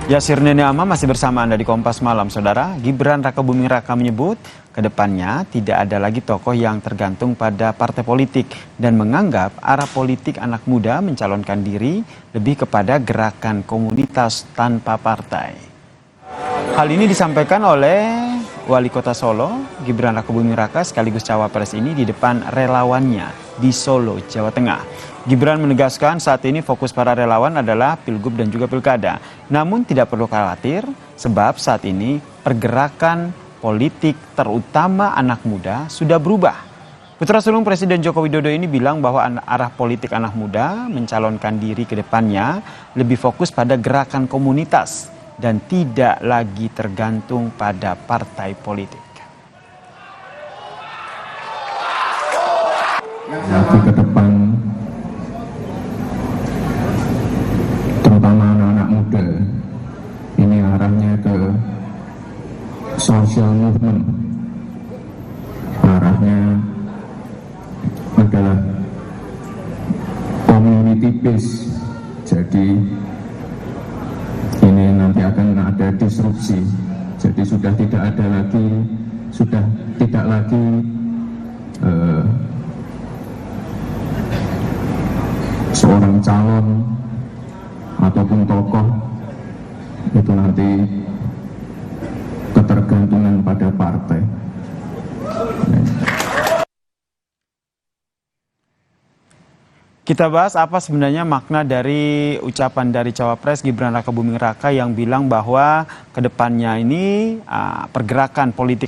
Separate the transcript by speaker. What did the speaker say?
Speaker 1: Yasir Nene Ama masih bersama Anda di Kompas Malam, Saudara. Gibran Rakabuming Raka menyebut kedepannya tidak ada lagi tokoh yang tergantung pada partai politik dan menganggap arah politik anak muda mencalonkan diri lebih kepada gerakan komunitas tanpa partai. Hal ini disampaikan oleh Wali Kota Solo, Gibran Rakabuming Raka sekaligus cawapres ini di depan relawannya di Solo, Jawa Tengah. Gibran menegaskan saat ini fokus para relawan adalah Pilgub dan juga Pilkada. Namun tidak perlu khawatir sebab saat ini pergerakan politik terutama anak muda sudah berubah. Putra sulung Presiden Joko Widodo ini bilang bahwa arah politik anak muda mencalonkan diri ke depannya lebih fokus pada gerakan komunitas dan tidak lagi tergantung pada partai politik.
Speaker 2: Nanti ke depan terutama anak-anak muda ini arahnya ke social movement, arahnya adalah community based. Jadi ini nanti akan ada disrupsi, jadi sudah tidak lagi seorang calon ataupun tokoh itu nanti ketergantungan pada partai.
Speaker 1: Kita bahas apa sebenarnya makna dari ucapan dari cawapres Gibran Rakabuming Raka yang bilang bahwa kedepannya ini pergerakan politik